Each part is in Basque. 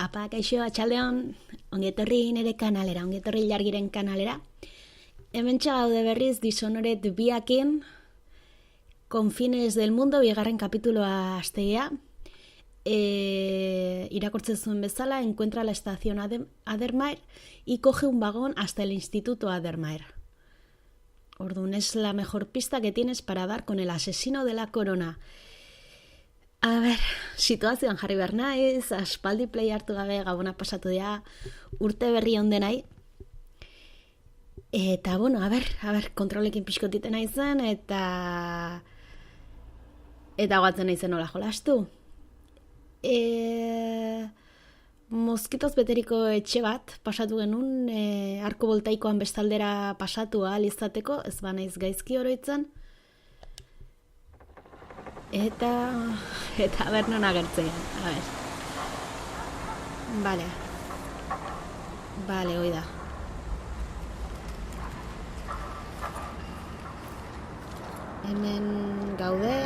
Apa, kaixo, atxaldeon, ongetorri nire kanalera, ongetorri Ilargiren kanalera. Hementxe gaude berriz Dishonored biakin, Confines del Mundo, bigarren kapituloa hastegia. Irakurtzen zuen bezala, encuentra la estación Addermire y coge un vagón hasta el instituto Addermire. Orduan, es la mejor pista que tienes para dar con el asesino de la corona. A ber, situazioan jarri behar naiz, aspaldi play hartu gabe gabona pasatu dira, urte berri ondenai. Eta, bueno, a ber, kontrolekin pixkotiten naizen, eta guatzen naizen nola jolastu. Moskitoz beteriko etxe bat pasatu genuen, arko voltaikoan bestaldera pasatu ahal izateko, ez ba naiz gaizki oroitzen. Eta ber non agertzen, a ber. Vale, hoi da. Hemen gaude.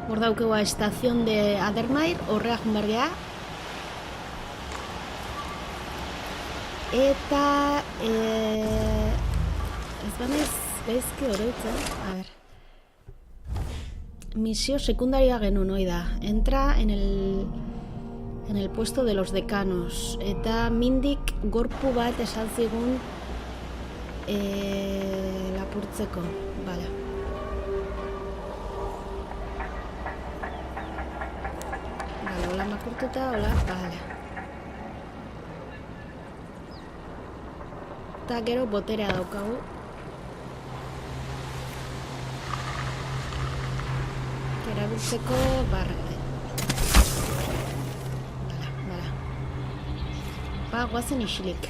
Hor daukegu estazion de Addermire, horrea junbergea. Eta ez banez gaizki oroitzen, a ber. Misio sekundaria genuen, hoi da. Entra en el puesto de los decanos. Eta mindik gorpu bat esan zigun lapurtzeko. Vale. Hola makurtuta, hola, vale. Eta gero boterea daukagu. Erabiltzeko barra. Bala. Ba, guazen isilik.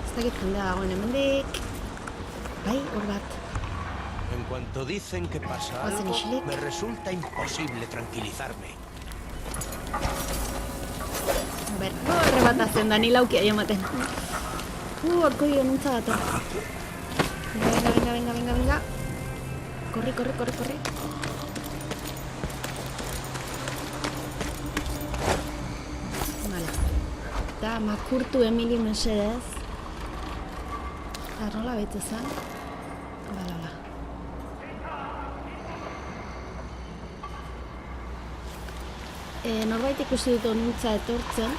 Ez dakit jendea dagoen hemendik. Bai, hor bat. En cuanto dicen que pasa algo, me resulta imposible tranquilizarme. Arrebatatzen da, ni laukia ematen. Horko dio nuntza dator. Venga. Corri. Vale. Eta makurtu Emili mesedez. Eta nola baitu zen? Hola. Norbait ikusi dut nuntza etortzen.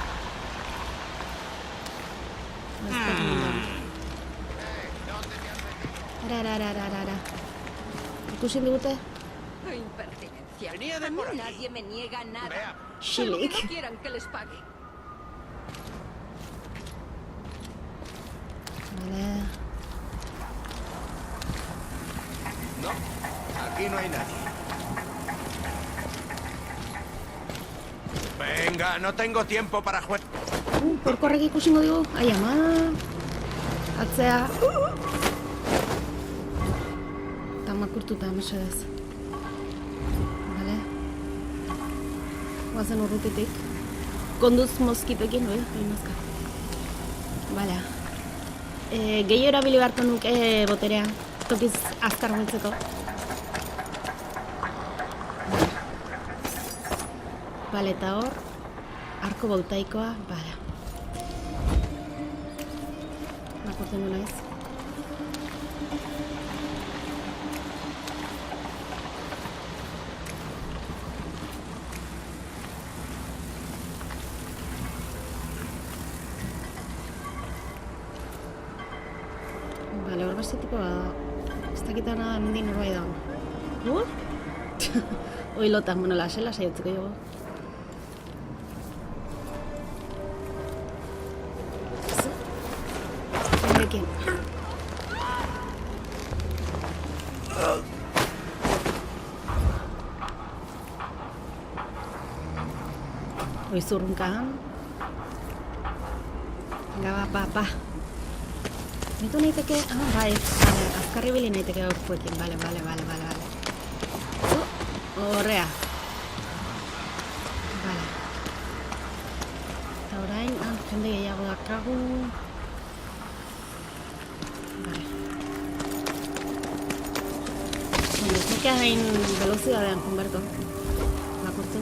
Ara. ¿Ikusi digute? Impertinencia. A mí nadie me niega nada. Xilik. No quieran que les pague. Vale. No, aquí no hay nadie. Venga, no tengo tiempo para jugar. Porkorrek ikusingo digu. Ai, ama. Atzea. Eta makurtuta, mesedez. Vale. Guazen urrutitik. Konduz moskitekin, oi? Mozka. Vale. Gehiago erabili beharko nuke boterea. Tokiz azkar multzeko. Vale, eta hor. Arko voltaikoa, bala. Makurten du naiz. Bale, hor beste tipo bada. Ez dakita nada hemendik norbait dago. Hoi lotan, bueno, lasela saiotzeko dugu. Oizurrunkan. Ba. Mitu nahiteke, bai, azkarri bili nahiteke gaurkoekin, bale. Horrea. Bale. Eta orain, jende gehiago dakagu. Vale. Bueno, ez nuke hain velozidadean junberko. Lakurtu.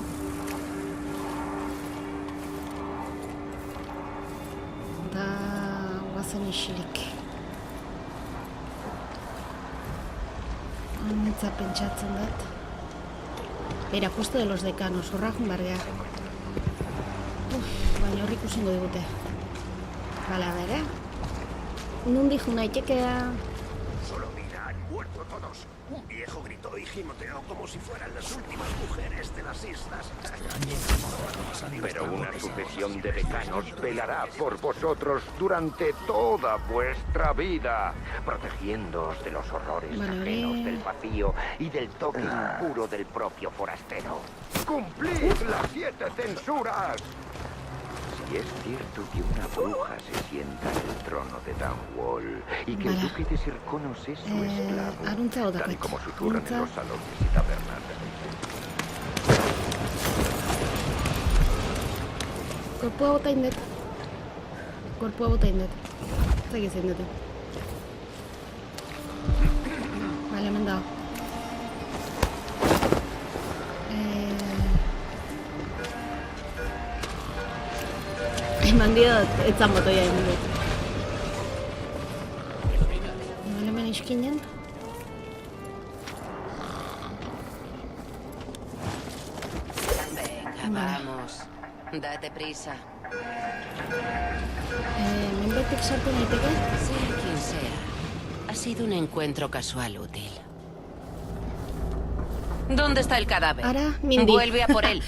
Da... guazen isilik. Anitza pentsatzen dut. Beira, puesto de los decanos, horra junbargea. Baina horrik usingo digute. Vale, a ver, Nundi junaitekea... Solo mira, han muerto todos. Un viejo gritó y gimoteó como si fueran las últimas mujeres de las islas. Pero una sucesión de decanos velará por vosotros durante toda vuestra vida, protegiéndoos de los horrores ajenos del vacío y del toque impuro del propio forastero. ¡Cumplid las 7 censuras! Si es cierto que una bruja se sienta en el trono de Dunwall y que el duque de Sirconos es su esclavo, tal y como susurran en los salones y tabernas de Korpua bota indet. Korpua bota indet. Zagi zein dute. Vale, hemen dago. Eman diot, etzan botoia eman diot. Vale, hemen iskinen. Venga, vamos. Date prisa. Menbetik sartu naiteke? Sea quien sea, ha sido un encuentro casual útil. ¿Dónde está el cadáver? Ara, Mindy. Vuelve a por él.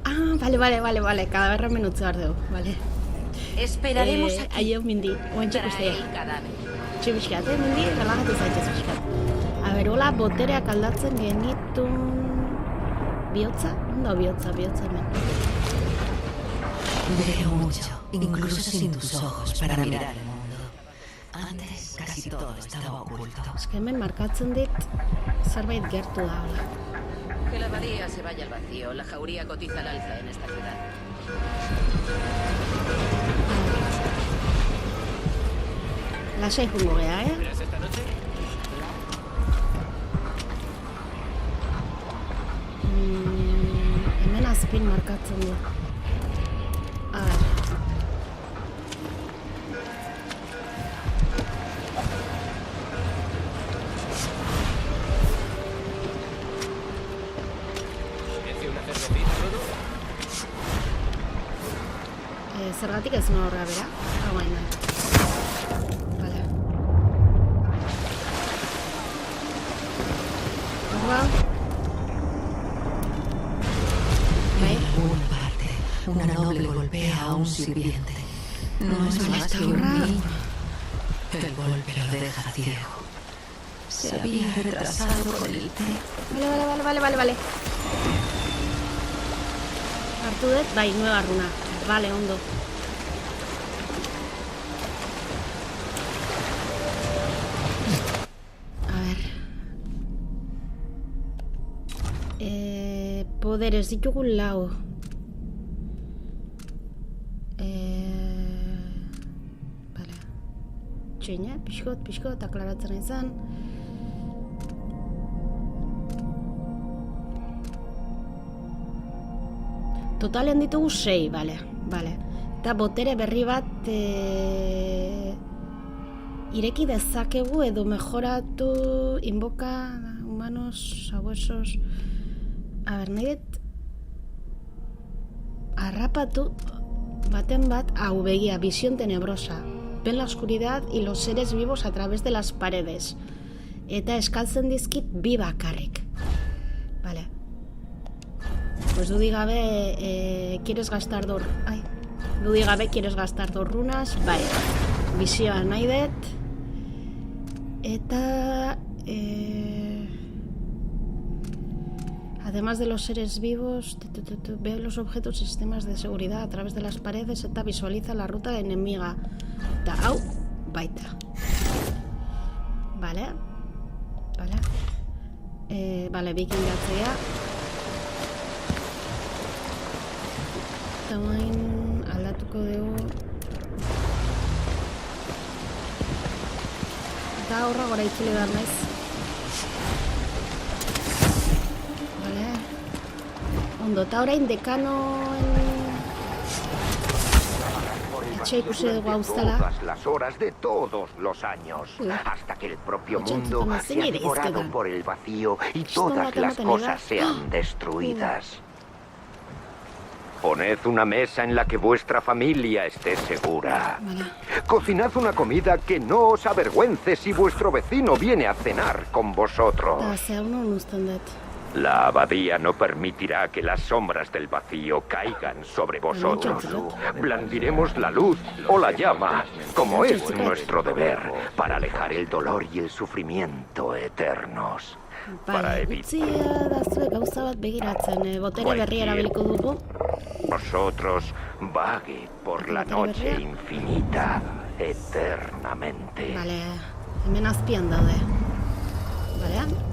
Ah, vale. Kadaberra menutze behar dugu, vale. Esperaremos aquí. Aio, Mindy, oantxik Trae ustea. el cadáver. Txibiskat, Mindy, relajatu zaitez pixkat. A ber, hola, botereak aldatzen genitun... Bihotza? Ondo bihotza hemen. Veo mucho, incluso sin tus ojos, para mirar el mundo. Antes casi todo estaba oculto. Ez que hemen markatzen dit, zerbait gertu da, hola. Que la abadía se vaya al vacío. La jauría cotiza al alza en esta ciudad. Lasai jungo gea, Hemen azpin markatzen du. A ver. Zergatik ez nuen horra bera? Baina. Vale. Horra. En alguna parte, una noble golpea a un sirviente. No es más que un niño. El golpe lo deja ciego. Se había retrasado con el té. Vale. Hartu dut, bai, nueva runa. Vale, ondo. A ver. Poderes ditugu lau. Vale. Txoina, pixkot, aklaratzen izan. Totalean ditugu 6, vale. Eta botere berri bat ireki dezakegu edo mejoratu inboka humanos, sabuesos. A ber, nahi dut harrapatu baten bat, hau begia, visión tenebrosa. Ven la oscuridad y los seres vivos a través de las paredes. Eta eskaltzen dizkit bi bakarrik. Vale. Pues dudik gabe, quieres gastar dos runas, bai, bizioa nahi dut, eta, además de los seres vivos, ve los objetos y sistemas de seguridad a través de las paredes eta visualiza la ruta enemiga, eta hau, baita. Vale, bikingatzea. Tamain aldatuko dugu. Eta horra gora itzuli behar naiz. Vale. Ondo, eta orain dekanoen... Etxe ikusi dugu hauztala. Todas las horas de todos los años. Hasta que el propio mundo se ha devorado por el vacío y todas las cosas sean destruidas. Poned una mesa en la que vuestra familia esté segura. Vale. Cocinad una comida que no os avergüence si vuestro vecino viene a cenar con vosotros. Eta zea uno uzten dut. La abadía no permitirá que las sombras del vacío caigan sobre vosotros. Blandiremos la luz o la llama, como es nuestro deber, para alejar el dolor y el sufrimiento eternos. Para Utzi dazue gauza bat begiratzen, botere berria erabiliko dugu. Vosotros vague por la noche infinita, eternamente. Vale, hemen azpian daude. Vale.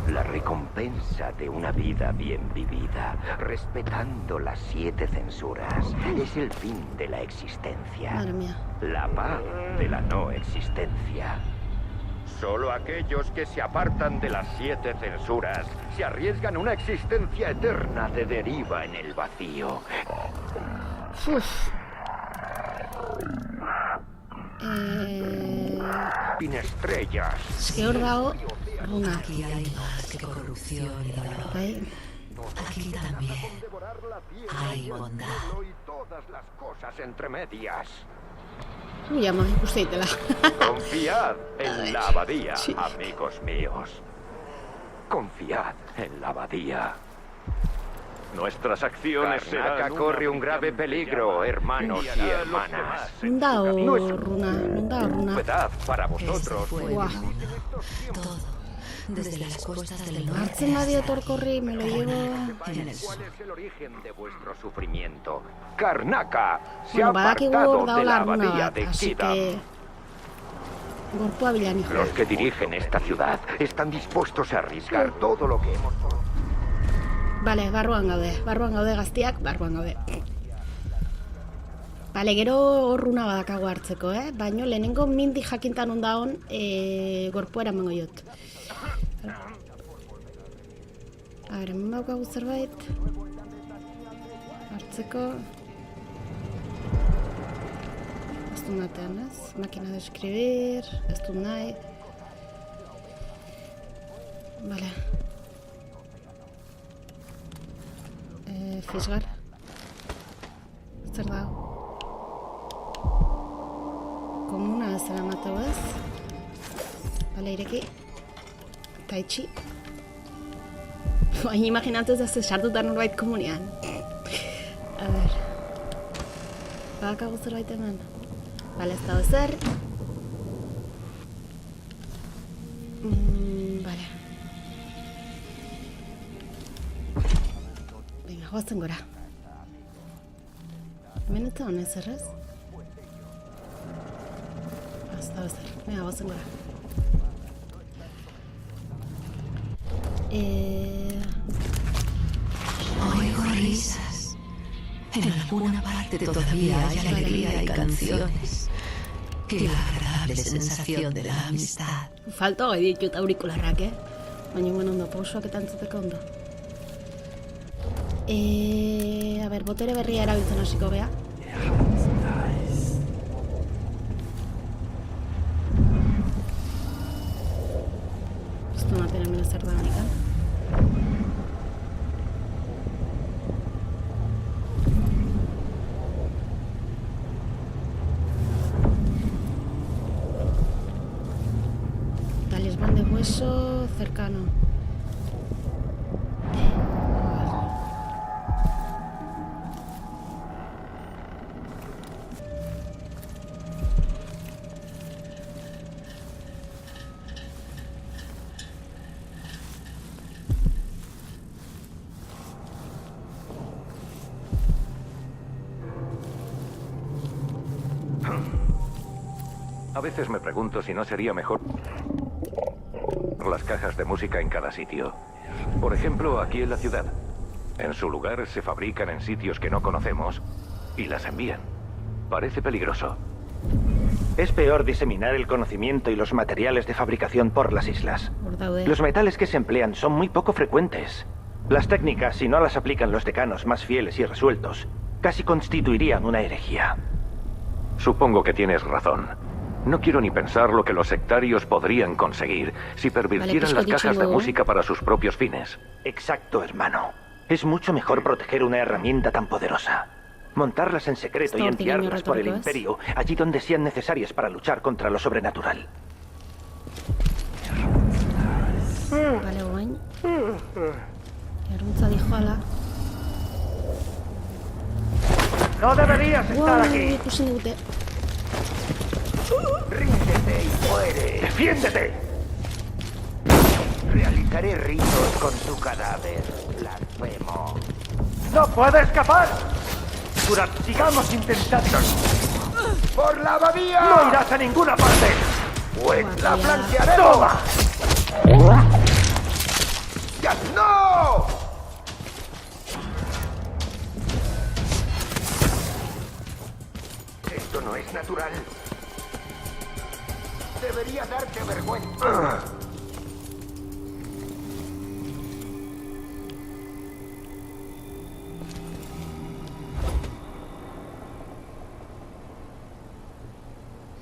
La recompensa de una vida bien vivida, respetando las 7 censuras, es el fin de la existencia. Madre mía. La paz de la no existencia. Solo aquellos que se apartan de las 7 censuras se arriesgan a una existencia eterna de deriva en el vacío. Sin estrellas. Eske hor dago runa. Aquí hay más que corrupción y dolor. Bai. Aquí también hay bondad. Y todas las cosas entre medias. Ui, ama, ikusi daitela. Confiad en la abadía, amigos míos. Confiad en la abadía. Nuestras acciones Karnaca corre un grave peligro, hermanos y hermanas. Non dago runa. Novedad para vosotros. Buah. Todo, desde las costas del norte. Hartzen badiot horkorri, me lo llevo... En el sur. ¿Cuál es el origen de vuestro sufrimiento? Karnaca se ha Bueno, badakigu hor apartado de daola la runa abadía bat, de así Kidam. que... Gorpua bilan hijo. Los que dirigen esta ciudad están dispuestos a arriesgar todo lo que hemos... Bale, barruan gaude gaztiak, barruan gaude. Bale, gero horruna badakago hartzeko, baino lehenengo mindi jakintan ondaon gorpua eramango jot. A ber, hemen daukagu zerbait hartzeko. Ez du natean, ez? Makina de escribir, ez du nahi. Bale. Fisgar. Zer da? Komuna ez zela mateu ez? Bale, ireki. Eta itxi. Baina imaginatuz ez sartuta norbait komunian. A ber. Badakago zerbait hemen. Bale, ez dago zer. Bale. Goazen gora. Hemen eta honez errez? Ez da bezer. Venga, goazen gora. Oigo risas. En alguna parte todavía hay alegría y canciones. Qué agradable sensación de la amistad. Falto gai ditut aurikularrak, Baina guen ondo, pausoak eta entzuteko ondo. A ber, botere berria erabiltzen hasiko gea. Ez du naten hemen ezer da honekan. Talismán de hueso cercano. A veces me pregunto si no sería mejor las cajas de música en cada sitio. Por ejemplo, aquí en la ciudad. En su lugar se fabrican en sitios que no conocemos y las envían. Parece peligroso. Es peor diseminar el conocimiento y los materiales de fabricación por las islas. Los metales que se emplean son muy poco frecuentes. Las técnicas, si no las aplican los decanos más fieles y resueltos, casi constituirían una herejía. Supongo que tienes razón. No quiero ni pensar lo que los sectarios podrían conseguir si pervirtieran las cajas de música para sus propios fines. Exacto, hermano. Es mucho mejor proteger una herramienta tan poderosa. Montarlas en secreto y enviarlas por el Imperio allí donde sean necesarias para luchar contra lo sobrenatural. Vale, guain. Eruntza dijo ala. ¡No deberías estar aquí! Ikusi dute. ¡Ríndete y muere! ¡Defiéndete! Realizaré ritos con tu cadáver, blasfemo. ¡No puede escapar! ¡Kurat, sigamos intentando! ¡Por la abadía! ¡No irás a ninguna parte! ¡Pues la plantearemos! ¡Toma! ¡Ya no! Esto no es natural. Debería darte vergüenza.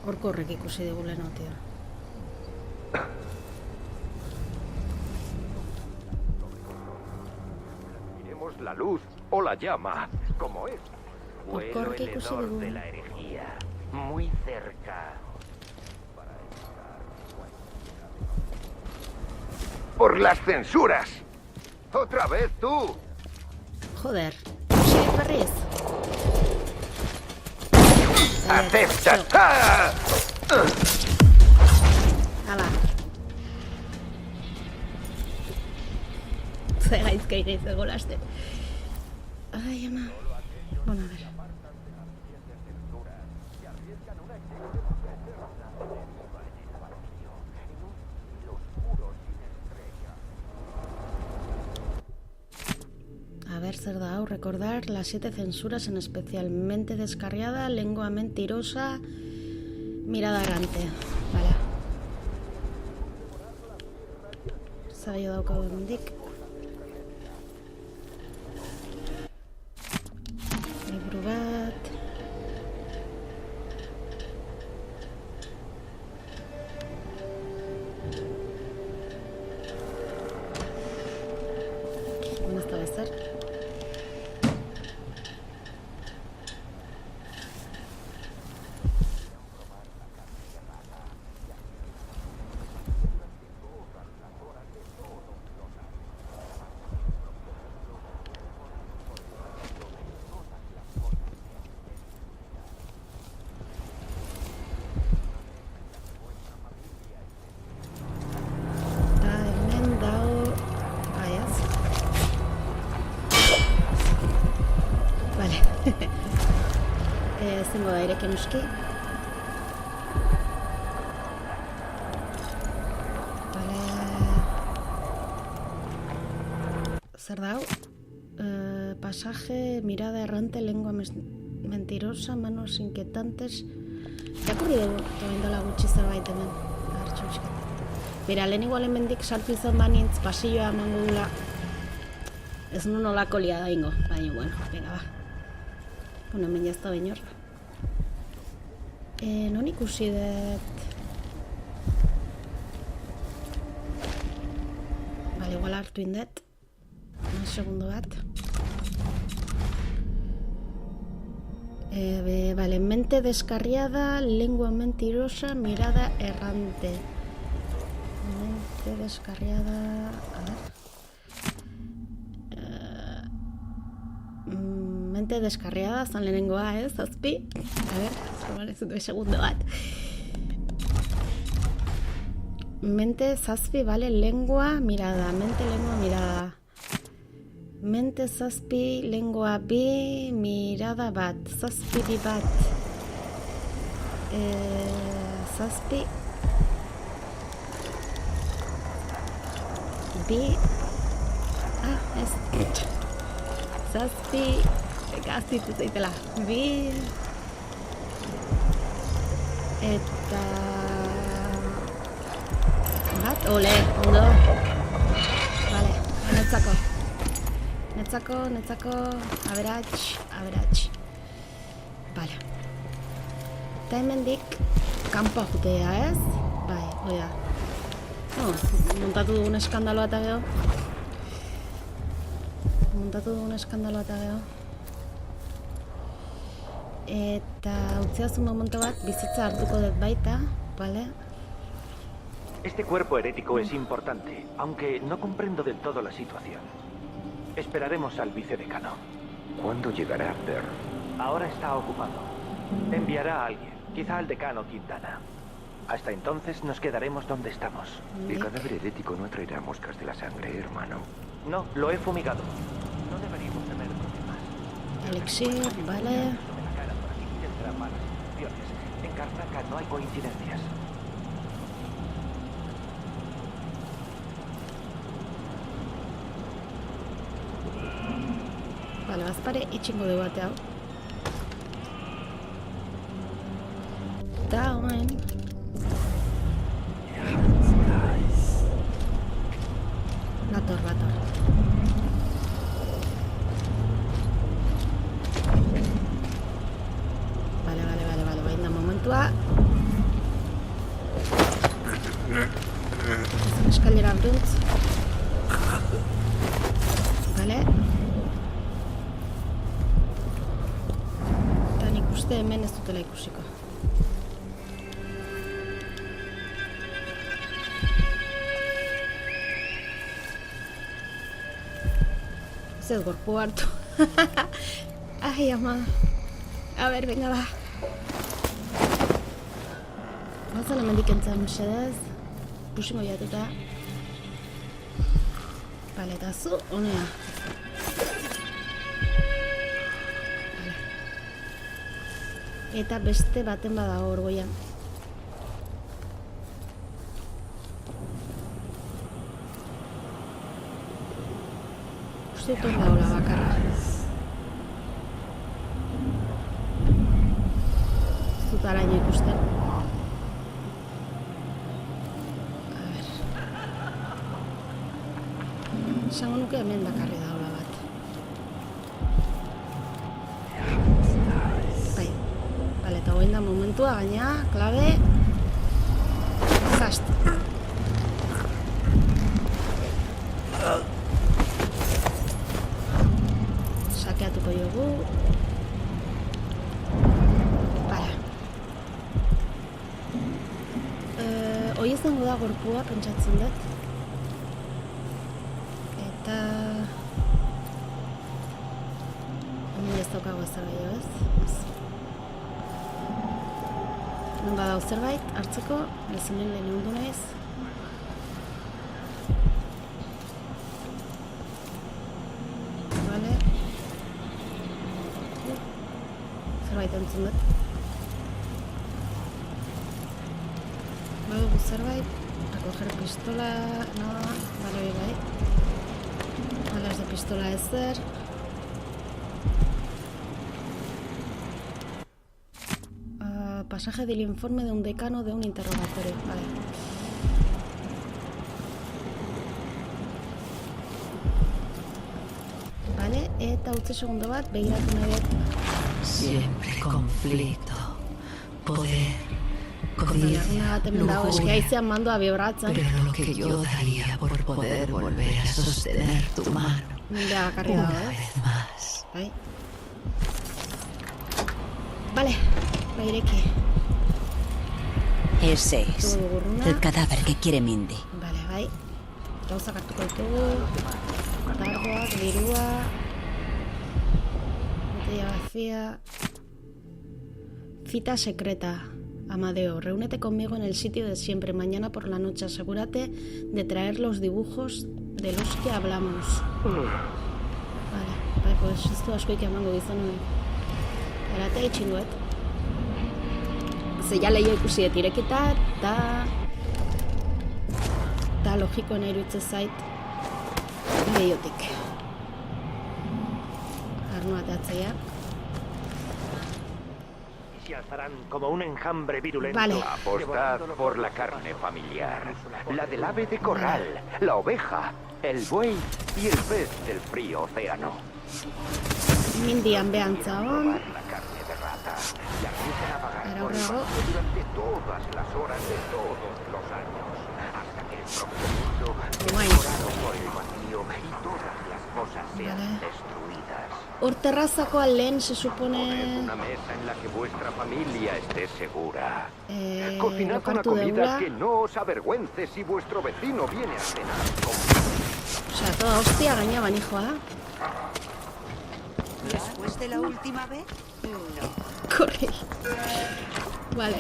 Horko horrek ikusi dugu lehenotea. Miremos la luz o la llama, como es. Horko horrek ikusi dugu. De la herejía, muy cerca. Por las censuras. Otra vez tú. Joder. Ikusi berriz. ¡Acepta! ¡Ah! Hala. Ze gaizka iniz egolaste. Ai, ama. Bueno, a ver. A ver, zer da hau, recordar las 7 censuras, en especialmente descarriada, lengua mentirosa, mirada errante. Vale. Zaio daukagu hemendik. Liburu bat. ¿Dónde está Bester? Ezingo da irekin uski. Vale. Zer da hau? Pasaje, mirada errante, lengua mentirosa, manos inquietantes. Irakurri dugu, dela gutxi zerbait hemen. Artxo bizkat. Bera, lehen igualen mendik sartu izan banintz, pasilloa emango dula. Ez nu nolako lia da ingo, baina, bueno, venga, ba. Bueno, hemen jazta baino hor. Non ikusi dut... Bale, igual hartu indet. Un segundo bat. Vale, mente descarriada, lengua mentirosa, mirada errante. Mente descarriada... A ver... Mente descarriada, zan lehenengoa, zazpi. A ver, vale, ez dut segundo bat. Mente zazpi, vale, lengua, mirada. Mente, lengua, mirada. Mente zazpi, lengua bi, mirada bat. Zazpi bi bat. Zazpi. Bi. Ah, ez. Zazpi. Gaztitu zeitela. Bi. Eta... Bat, ole, ondo. Vale, netzako, aberats. Vale. Eta hemendik, kanpoa jutea, ez? Bai, oida. Montatu dugun eskandaloa eta gero. Eta utziazu momentu bat, bizitza hartuko dut baita, vale? Este cuerpo herético es importante, aunque no comprendo del todo la situación. Esperaremos al vicedecano. ¿Cuándo llegará Pearl? Ahora está ocupado. Enviará a alguien, quizá al decano Quintana. Hasta entonces nos quedaremos donde estamos. El cadáver herético no atraerá moscas de la sangre, hermano. No, lo he fumigado. No deberíamos tener problemas. Elixir, vale. En Karnaca no hay coincidencias. Vale, bazpare itxingo dugu bate hau. Da, orain. Bator. Vale, baina momentua. Ezan eskalera bruntz. Vale. Eta nik uste hemen ez dutela ikusiko. Ez gorpu hartu. Ai, ama. A ber, venga, ba. Bazen hemendik entzan mesedez. Pusingo jatuta. Bale, eta zu, honea. Bale. Eta beste baten badago orgoian. Uste dut hor daula bakarra. Ez dut araño ikusten. A ber. Esango nuke hemen bakarri daula bat. Bai. Bale, eta goin da momentua, gaina, klabe. Zast. Sakeatuko jogu. Para. Hoi izango da gorpua, pentsatzen dut. Eta... hemen ez daukago ezer gehiago, ez? Non badau zerbait, hartzeko, ezinen lehen hundu naiz. Zerbait entzun dut. Badugu zerbait. A coger pistola... No, bai. Balas de pistola ezer. Pasaje del informe de un decano de un interrogatorio. Vale. Vale, eta utzi segundo bat, begiratu nahi dut. Siempre conflicto, poder, codicia, lujuria, pero lo que yo daría por poder volver a sostener tu mano una vez más. Vale, baireki. Ese es el cadáver que quiere Mindy. Vale, bai. Gauzak hartuko ditugu. Dardoak, dirua. Vacía. Cita secreta. Amadeo, reúnete conmigo en el sitio de siempre. Mañana por la noche asegúrate de traer los dibujos de los que hablamos. Vale, pues esto askoik emango gizonu. Erate itxinduet. Ze ja leio ikusi etireketa, eta logikoen irutze zait leiotik. Arnu ateatzea. Se alzarán como un enjambre virulento. Vale. Apostad por la carne familiar, la del ave de corral, la oveja, el buey y el pez del frío océano. Mindy hanbean zagon. La carne de rata, la ruta a vagar por el Era vacío durante todas las horas de todos los años, hasta que el propio mundo Guay. sea devorado por el vacío y todas las cosas sean Vale. destruidas. Hor terrazakoa lehen se Poned supone... una mesa en la que vuestra familia esté segura. Cocinad una lokartu comida deula. que no os avergüence si vuestro vecino viene a cenar. Osea, toda hostia gaina banijoa. ¿Después de la última vez? No. Corre. Vale.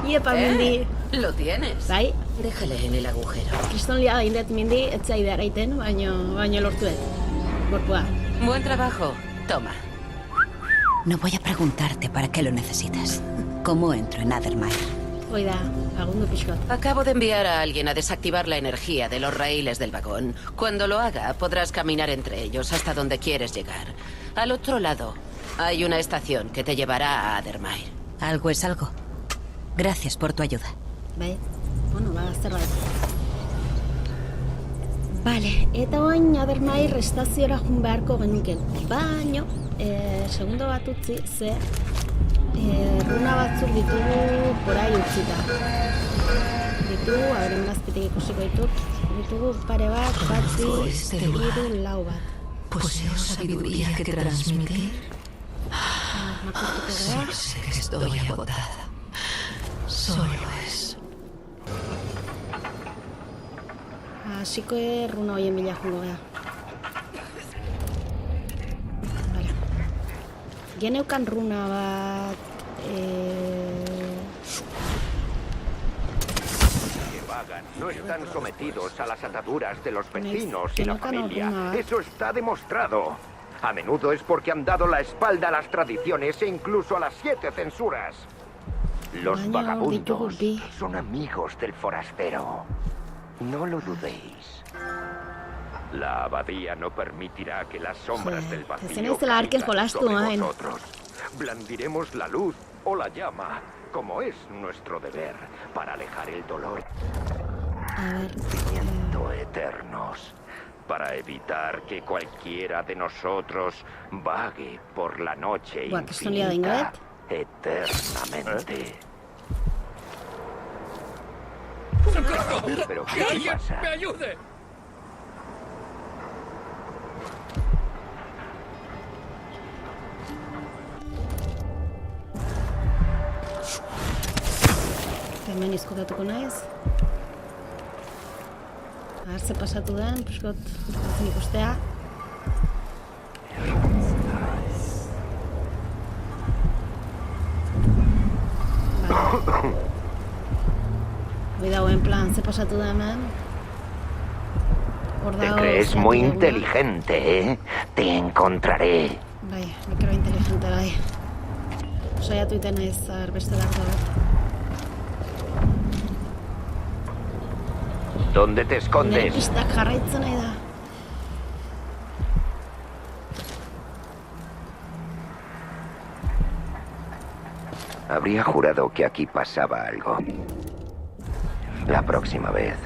Iepa, Mindy. Lo tienes. Bai, Déjale en el agujero. kriston lia indet Mindy, ez zaide araiten, baino lortuet. Gorpua. Buen trabajo. Toma. No voy a preguntarte para qué lo necesitas. ¿Cómo entro en Addermire? Hoi da, lagundu pixkot. Acabo de enviar a alguien a desactivar la energía de los raíles del vagón. Cuando lo haga, podrás caminar entre ellos hasta donde quieres llegar. Al otro lado, hay una estación que te llevará a Addermire. Algo es algo. Gracias por tu ayuda. Bai, bueno, zerbait. Vale, eta oain Addermire estaziora jun beharko genuke. Baino, segundo bat utzi, ze runa batzuk ditugu porai utzita. Ditugu, abren azpitek ikusiko ditut. Ditugu pare bat, batzi, hiru, lau bat. Poseo sabiduría que transmitir. Makurtuko Solo gara. sé que estoy agotada. Solo eso. Hasiko runa hoien bila jungo gara. Vale. Geneukan runa bat... Que vagan, no están sometidos a las ataduras de los vecinos Que y la no cano familia. runa. Eso está demostrado. A menudo es porque han dado la espalda a las tradiciones e incluso a las 7 censuras. Los Baina vagabundos ditugu bi. son amigos del forastero. No lo dudéis. La abadía no permitirá que las sombras Joder, del vacío ezin naizela arken caigan jolastu, sobre maen. vosotros. Blandiremos la luz o la llama, como es nuestro deber, para alejar el dolor A ver... sufrimiento eternos, para evitar que cualquiera de nosotros vague por la noche Buah, que son liada infinita, Ingrid. eternamente. ¿Pero qué te pasa? ayude! Hemen izkutatuko naiz. A ver, ze pasatu den, pixkot, ezin ikustea. Vale. Cuidado, en plan, ze pasatu da hemen. Hor Te dago crees zeatik muy eguna. inteligente, ¿eh? Te encontraré. Bai, me creo inteligente, bai. Saiatu iten naiz, a ver, beste dardo bat. ¿Dónde te Nire escondes? pistak jarraitzen nahi da. Habría jurado que aquí pasaba algo. La próxima vez.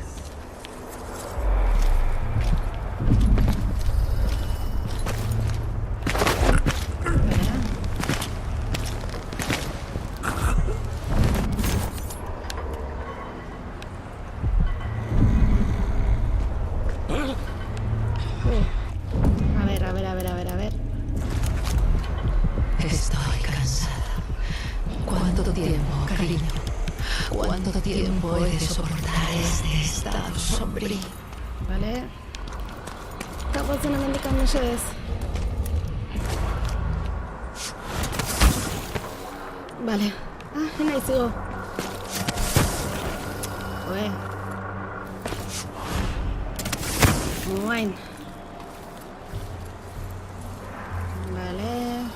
A ver, a ver, a ver, a ver, a ver. Estoy cansada. ¿Cuánto tiempo, cariño? ¿Cuánto tiempo he de soportar este estado sombrío? Vale. Tapatzen hemendikan mesedez. Vale. Ah, nahi zigo. Joe. Guain. Vale.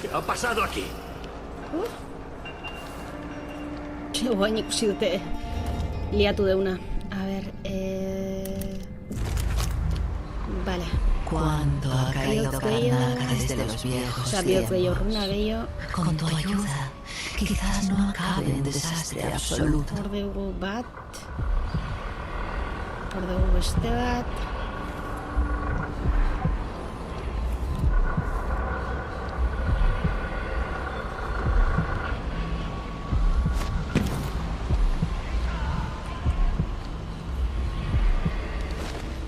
¿Qué ha pasado aquí? Guain ikusi dute liatu deuna. A ver, vale. Cuando ha caído Karnaca desde los viejos tiempos, con tu ayuda, quizás no acabe en desastre absoluto. Hor dugu bat. Hor dugu beste bat.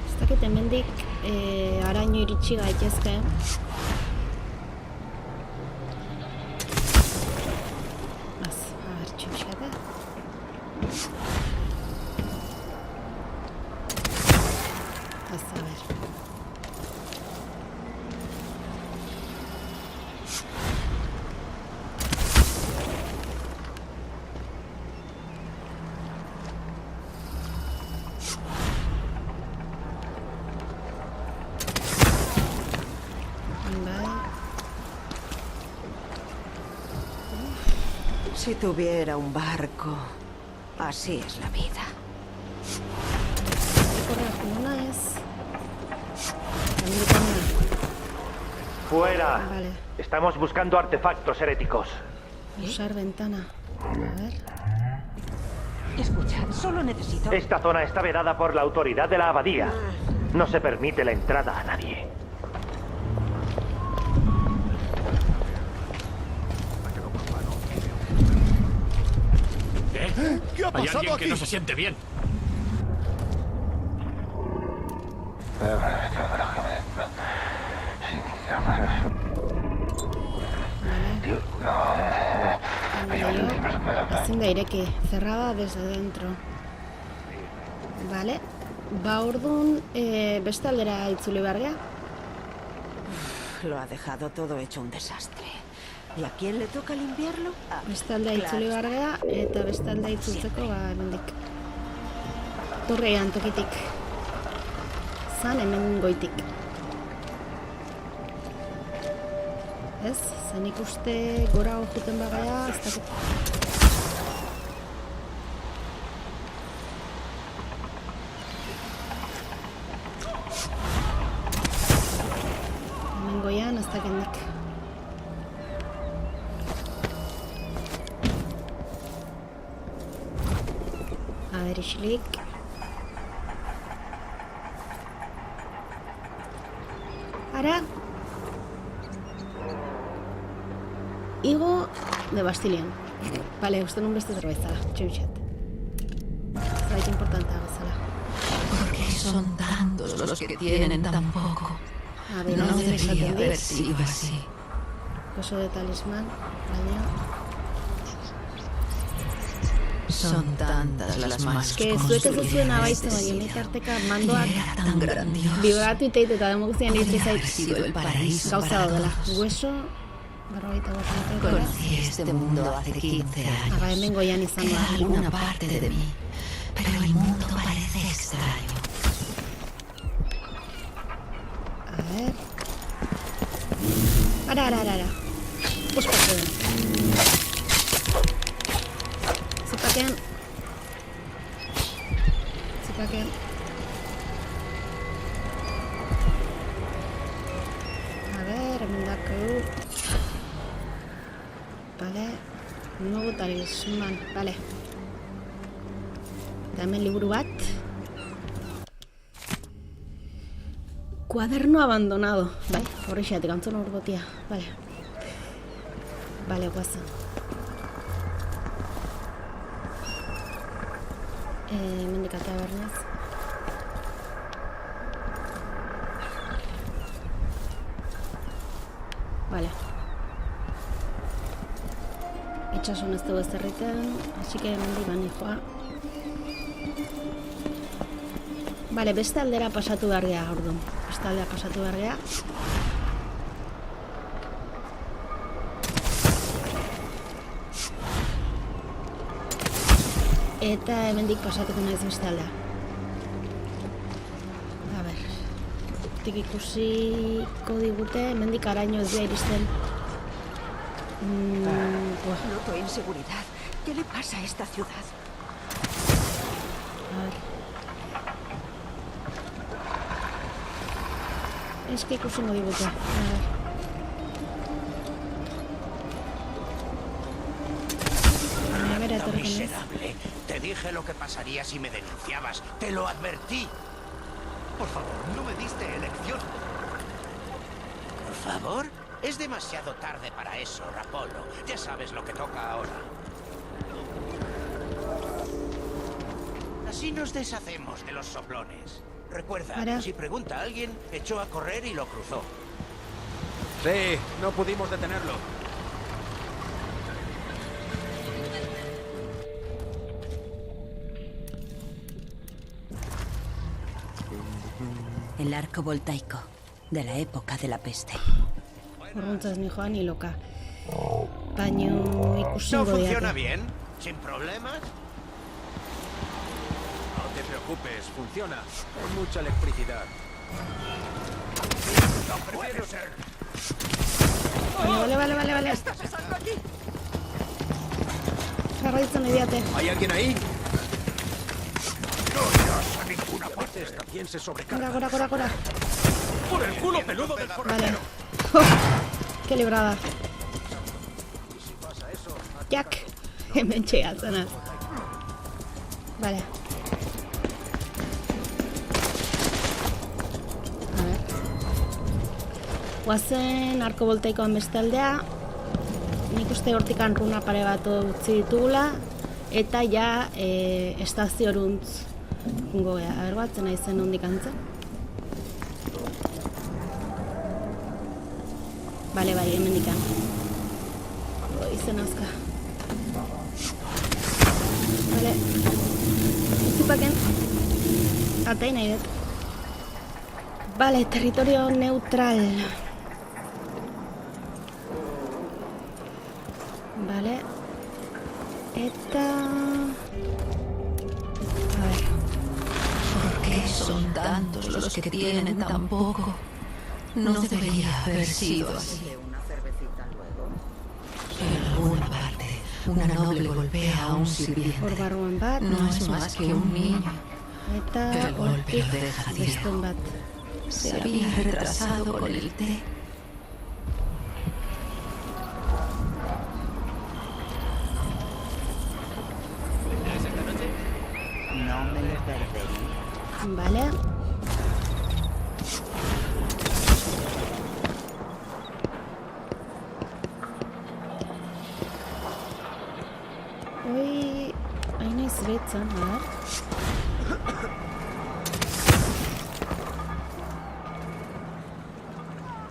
Ez dakit hemendik araño iritsi gaitezke. Si tuviera un barco, así es la vida. ¡Fuera! Vale. Estamos buscando artefactos heréticos. Usar ventana. A ver. Escuchad, solo necesito... Esta zona está vedada por la autoridad de la abadía. No se permite la entrada a nadie. ¿Qué ha pasado? Hay alguien que no se siente bien. Ezin da ireki, cerrada desde dentro. Vale. Ba orduan, beste aldera itzuli behar gea. Lo ha dejado todo hecho un desastre. ¿Y a quién le toca limpiarlo? Beste aldea itzuli behar gea, eta beste aldea itzultzeko, hemendik. Torrean tokitik. Zan hemen goitik. Ez, zen ikuste gora juten bagaya, ez dakit. Hemen goian, ez dakendik. A ber, isilik. Ara. Igo de Bastilian. Vale, uste nun beste zerbait zala, txutxet. Zerbait importantea bezala. Porque son tantos los que tienen tan poco. No debería haber sido así. Coso de talismán, baina... Son tantas las más que zuek ez duzuen abaitzen, baina nik arteka mandoak vibratu iteit eta demoguzien iritsi zait gauza daudela. Hueso... Conocí este mundo hace 15 años. Era alguna parte de mí, pero el mundo parece extraño. A ver... Ara. Ospatzen. Zipakean. A ver, hemen dakau. Vale. Nuevo talismán, vale. Da hemen liburu bat. Cuaderno abandonado. Vale, horrexatik antzona urbotia. Vale. Vale, guaza. Hemendik atea bernaz. Vale. Itxasun ez dugu ez zerriten, así que hemendik bani joa. Vale, beste aldera pasatu behar gea, orduan. Beste aldera pasatu behar gea. Eta hemendik pasatuko naiz beste aldea. A ber, tik ikusiko digute, hemendik araño ez dira iristen. Noto inseguridad. ¿Qué le pasa a esta ciudad? A ver. Eske ikusengo digute. Miserable. Te dije lo que pasaría si me denunciabas. Te lo advertí. Por favor, no me diste elección. ¿Por favor? Es demasiado tarde para eso, Rapolo. Ya sabes lo que toca ahora. Así nos deshacemos de los soplones. Recuerda, si pregunta a alguien, echó a correr y lo cruzó. Sí, no pudimos detenerlo. El arco voltaico de la época de la peste. Urruntzaz ni joan ni loka. Baina ikusingo ¿No funciona bien? ¿Sin problemas? No te preocupes, funciona. Con mucha electricidad. ¡No puede ser! Vale. ¿Qué está pasando aquí? Jarraitzen diate. ¿Hay alguien ahí? No irás a ninguna parte. ¿Quién se sobrecarga? Cora. ¡Por el culo peludo del Vale. Qué librada. Jack. Hemen txeatzen az. Vale. A ver. Guazen arko voltaikoan beste aldea. Nik uste hortikan runa pare bat utzi ditugula. Eta ja estazioruntz jungo gea. A ber batzen naizen hondik antza. Bai, hemen dikan. Izen azka. Vale. Zipaken. Atei nahi dut. Vale, territorio neutral. Vale. Eta... A ver. ¿Por qué son tantos los que tienen tan poco? No debería haber sido así. En alguna parte, una noble golpea a un sirviente. No es más que un niño. El golpe lo deja ciego. Se había retrasado con el té. No me lo perdería. Vale. Uy, ahí no es becha, a ver.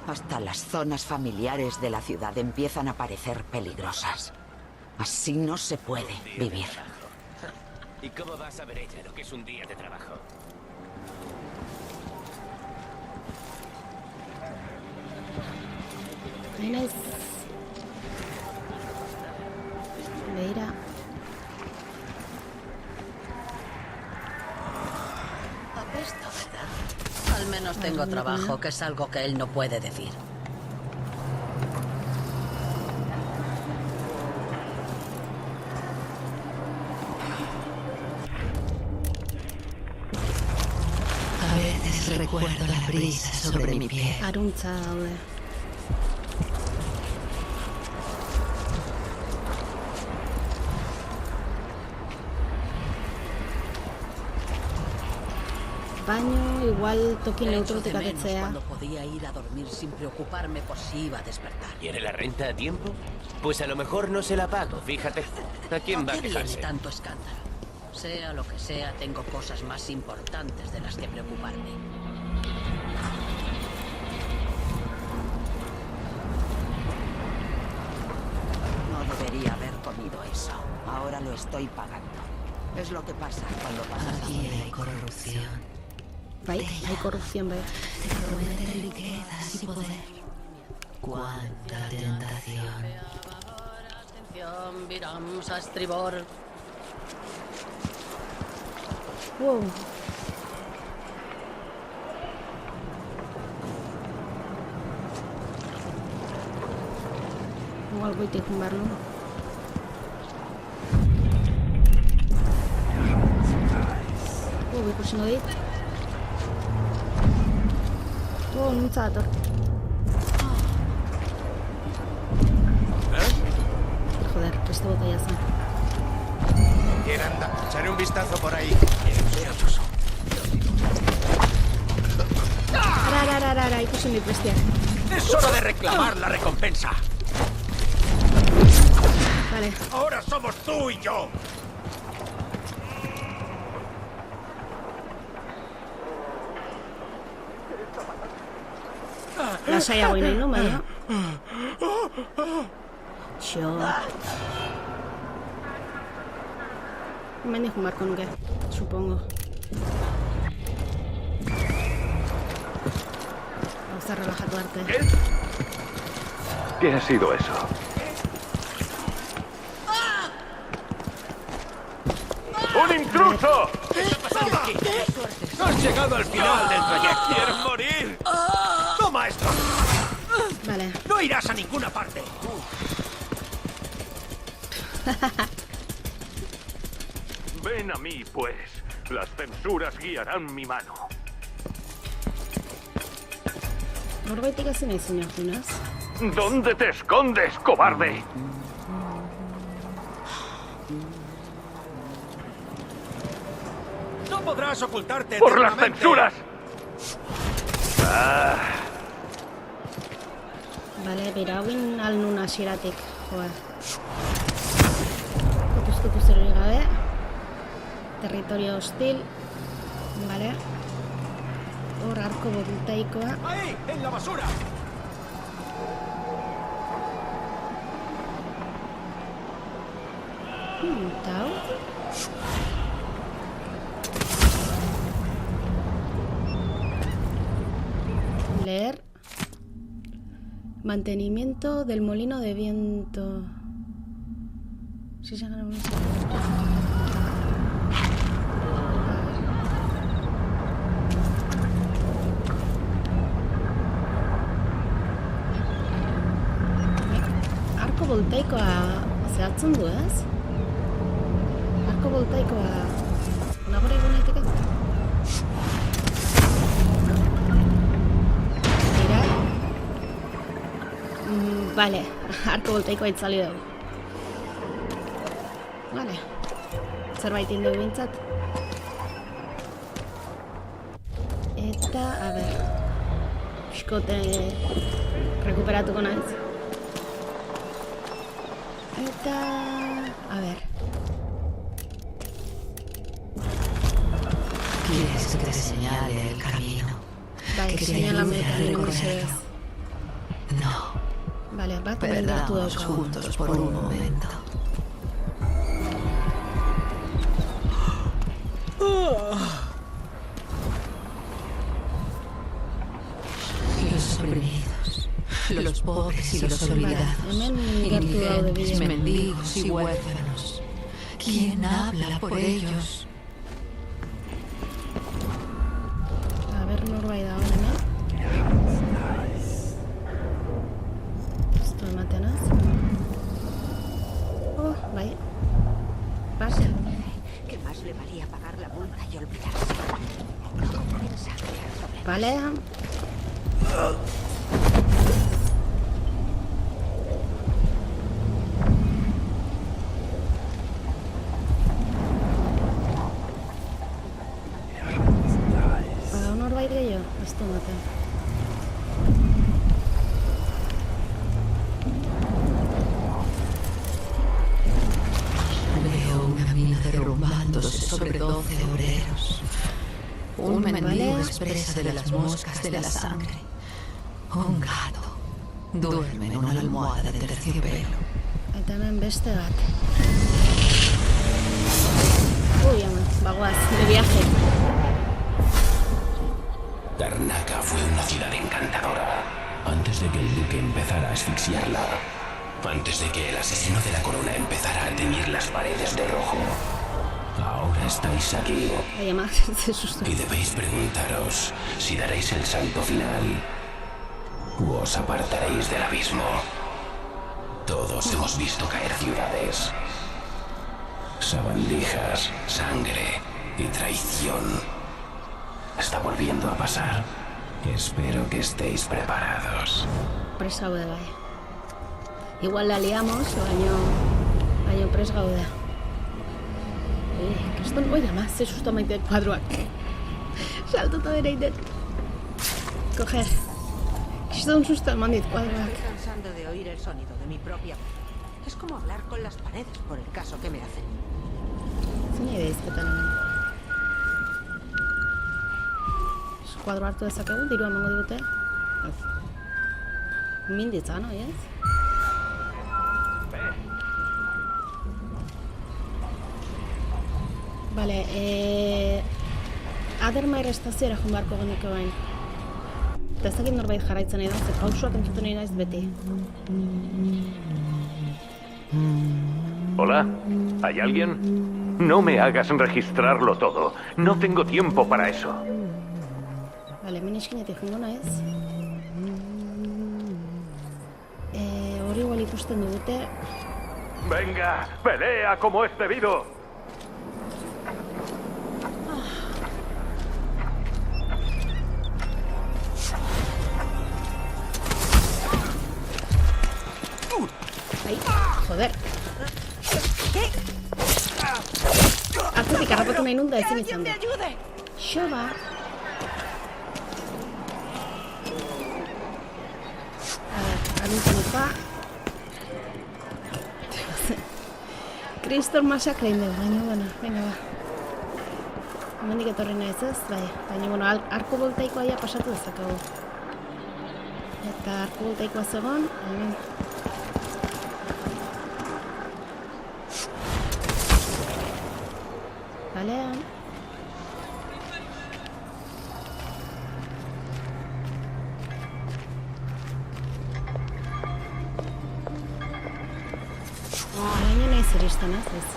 Hasta las zonas familiares de la ciudad empiezan a parecer peligrosas. Así no se puede vivir. ¿Y cómo va a saber ella lo que es un día de trabajo? Tienes... Mira. Apesta, ¿verdad? Al menos tengo trabajo, que es algo que él no puede decir. A veces recuerdo la brisa sobre mi piel. Aruntza daude. Baño, igual toki neutrotik atetzea. Cuando podía ir a dormir sin preocuparme por si iba a despertar. ¿Quiere la renta a tiempo? Pues a lo mejor no se la pago, fíjate. ¿A quién va a quejarse? Tanto escándalo. Sea lo que sea, tengo cosas más importantes de las que preocuparme. No debería haber comido eso. Ahora lo estoy pagando. Es lo que pasa cuando pasas. Aquí hay corrupción. Hay corrupción, ¿ves? Te prometen riquezas y poder. Cuánta tentación. Atención, viramos a estribor. Wow. Igual voy a tumbarlo. Ikusi no dit. Oh, nuntza dator. Joder, beste botella zen. Anda, echaré un vistazo por ahí. Ara, ikusi dit bestia. Es hora de reclamar la recompensa. Vale. Ahora somos tú y yo. Lasaiago nahi nu, baina. Txo. Hemendik jumarko nuke, supongo. Gauza relajatu arte. ¿Qué ha sido eso? ¡Un intruso! ¿Qué está pasando aquí? Has llegado al final del trayecto. ¿Quieres morir? ¡Toma esto! Vale. No irás a ninguna parte. Ven a mí, pues. Las censuras guiarán mi mano. Norbaitik ezin nahi zuen junaz. ¿Dónde te escondes, cobarde? No podrás ocultarte ¡Por las eternamente. censuras! Vale, berauin alnun hasieratik. Joder. Kopuztuko zerri gabe. Territorio hostil. Vale. Hor arko voltaikoa. ¡Ahí! ¡En la basura! Tau. Leer. Mantenimiento del molino de viento. Si se gana arko voltaikoa zehatzen du, ez? Arko voltaikoa nagore egun naiteke? Dira? Vale, arko voltaikoa itzali dugu. Vale. Zerbait indugu bintzat. Eta, a ber. Piskote rekuperatuko naiz. Eta, a ver. ¿Quieres que te señale el camino? Vale, que señálame te el ayude a camino, mesedez. No. Vale, bat beldurtu Perdamos daukagu. juntos por un momento. Los oprimidos, los pobres y los olvidados, indigentes, mendigos y huérfanos. ¿Quién habla por ellos? A ber, norbait dago hemen. Esto ematen az. Oh, bai. Pase. ¿Qué más le valía pagar la multa y olvidarse? Vale. Badago norbait gehiago? Ez du ematen. Veo una mina derrumbándose sobre 12 obreros. Un mendigo expresa de las moscas de la sangre. Un gato duerme en una almohada de terciopelo. Eta hemen beste bat. Uy, ama, bagoaz, de viaje. Darnaca fue una ciudad encantadora. Antes de que el duque empezara a asfixiarla. Antes de que el asesino de la corona empezara a teñir las paredes de rojo. Ahora estáis aquí. Ay, ama, se susto. Y debéis preguntaros si daréis el salto final o os apartaréis del abismo. Todos hemos visto caer ciudades. Sabandijas, sangre y traición. Está volviendo a pasar. Espero que estéis preparados. Prest gaude bai. Igual la liamos, baino prest gaude. Kriston, oida ma, ze susto maite kuadroak. Saltuta bere iten. Coger. Kriston susto eman dit kuadroak. Estoy cansando de oír el sonido de mi propia voz. Es como hablar con las paredes por el caso que me hacen. Zine ide izketan hemen. Kuadro hartu dezakegu, dirua emango digute. Minditza, no, ez? Vale, Addermire estazioera joan beharko genuke bain. Eta ez dakit norbait jarraitzen nahi da, ze pausuak entzuten nahi naiz beti. ¿Hola? ¿Hay alguien? No me hagas registrarlo todo. No tengo tiempo para eso. Vale, hemen eskinetik jungo naiz. Hori igual ikusten dugute. Venga, pelea como es debido. Ahí, joder. Atzetik harrapatu nahi nunda ezin izan du. Xoba. A ver, arintzen ipa. Kriston masakra indegu, baina, bueno, venga, ba. Hemendik etorri nahiz ez, bai. Baina, bueno, arko voltaikoa ja pasatu dezakegu. Eta arko voltaikoa zegoen, hemen. Vale. Baina nahi zer izten, ez?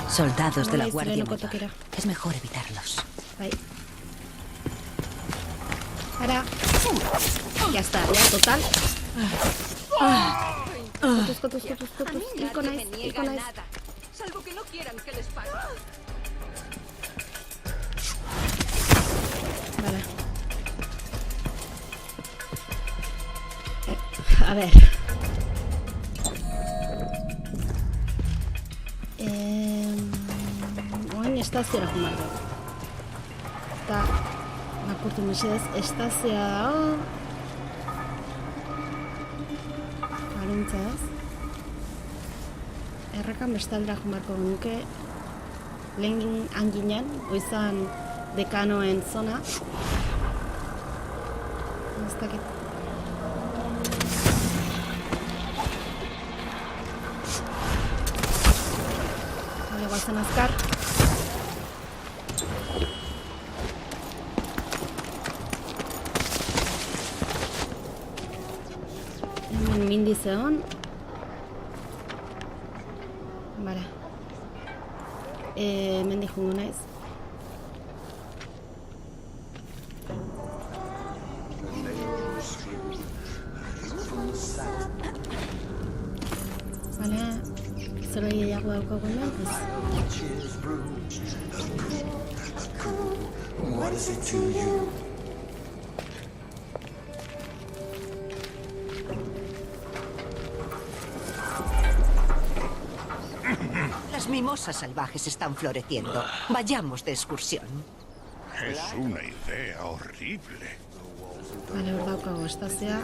Soldados de la Guardia Mayor. Es mejor evitarlos. Ahí. Ahora. Ya está, ya total. Cotus. Iconais. Salvo que no quieran que les pague. Vale. A ver. Oin estazioa joan behar dugu. Eta, makurtu mesedez, estazioa dago. Aruntza ez. Errakan bestaldera joan beharko genuke. Lehen anginen, oizan dekanoen zona. Ez dakit. Vale, guazen azkar. Hemen mindiz egon. Vale. Hemen dijungo naiz. Vale. Zerbait gehiago daukagu hemen, ez? What is it to you? Las mimosas salvajes están floreciendo. Vayamos de excursión. Es una idea horrible. Vale, hor daukagu estazioa.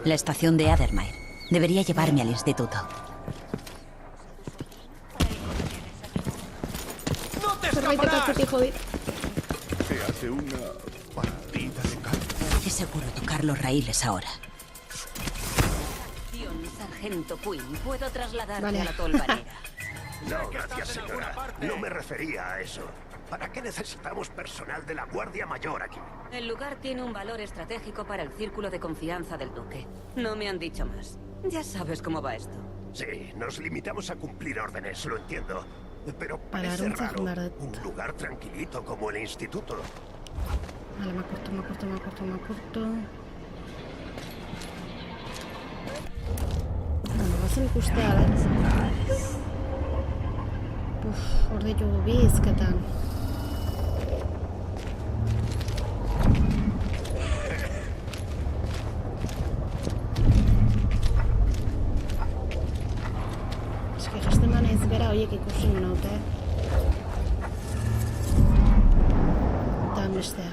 La estación de Addermire. Debería llevarme al instituto. Zerbaitek atzetik jodit. Se hace una partida de campo. Es seguro tocar los raíles ahora. Sargento Quinn, puedo trasladarte Vale. a la tolvanera. No, gracias, señora. No me refería a eso. ¿Para qué necesitamos personal de la Guardia Mayor aquí? El lugar tiene un valor estratégico para el círculo de confianza del duque. No me han dicho más. Ya sabes cómo va esto. Sí, nos limitamos a cumplir órdenes, lo entiendo. Pero parece Aruntza raro. joan behar dut. Un lugar tranquilito como el instituto. Vale, makurtu. Bueno, goazen ikustea, da? Hor ditugu bi izketan. Eski jasten banez bera horiek ikusi nuen haute. Eta bestea.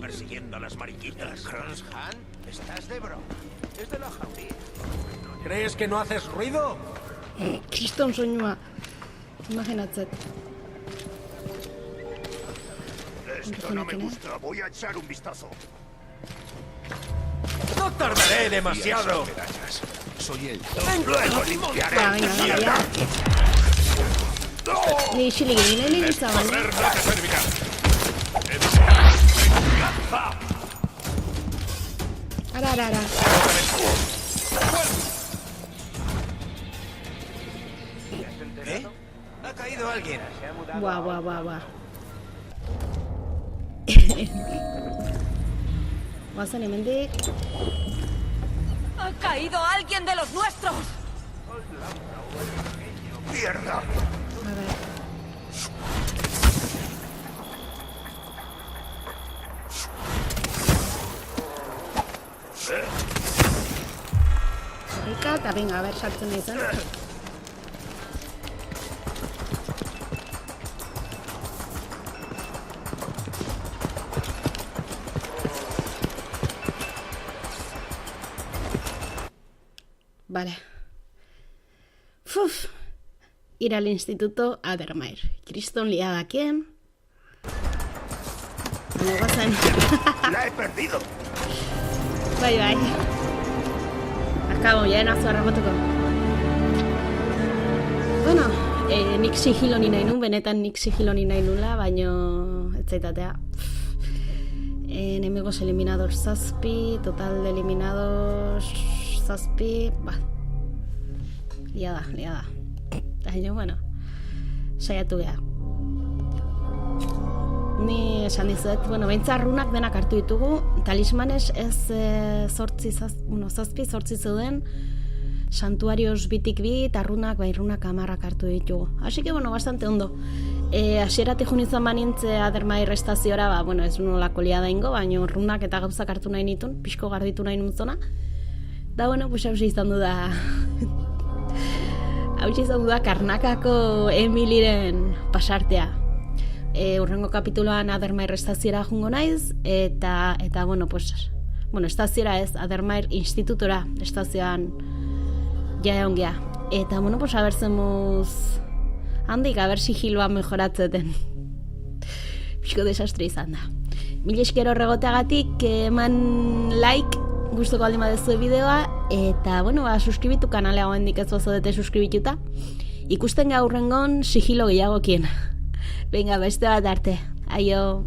Persiguiendo a las mariquitas. Kronshan, ¿estás de broma? Es de la jauría. ¿Crees que no haces ruido? Kriston soinua. Imaginatzet. Esto no me gusta. Voy a echar un vistazo. ¡No tardaré demasiado! Soy el luego limpiaré. Venga, ni xiligin, ni zaban. No te servirá. Ara. ¿Eh? Ha caído alguien. Buah. Guazen hemendik. ¡Ha caído alguien de los nuestros! ¡Mierda! A ver. Zerrika, eta venga, a ver, sartzen nahi zen. Vale. Ir al Instituto Addermair. Kriston liadakien. Baina guazen. ¡La he perdido! Bai. Akabo, ya nazo arragotuko. Bueno, nik sigilo ni nahi nun, benetan nik sigilo ni nahi nula, baino ez zaitatea. Enemigos eliminados 7, total de eliminados 7, liada. Baina, bueno, saiatu geha. Ni esan dizuet, behintzat runak denak hartu ditugu, talismanes ez 7 zeuden, santuarios bitik bi, eta runak 10 hartu ditugu. Así que, bastante ondo. Hasieratik joan izan banintze Addermair estazioa, ez nolako liada ingo, baina runak eta gauzak hartu nahi nitun, pixko garbitu nahi nuntzona. Da, hausi izan du da... Hausi izan du da Karnakako Emiliren pasartea. Urrengo kapituloan Addermair estaziora jungo naiz, eta estaziora ez, Addermair institutora estazioan ja egon geha. Eta, a ver zemuz handik, a ver sigiloa mejoratzeten. Pixko desastre izan da. Mil esker horregoteagatik, eman like, gustoko aldin badezu bideoa, eta, suskribitu kanalea goendik ez bazodete suskribituta. Ikusten gaurrengon sigilo gehiagokien. Venga, beste bat arte. Aio.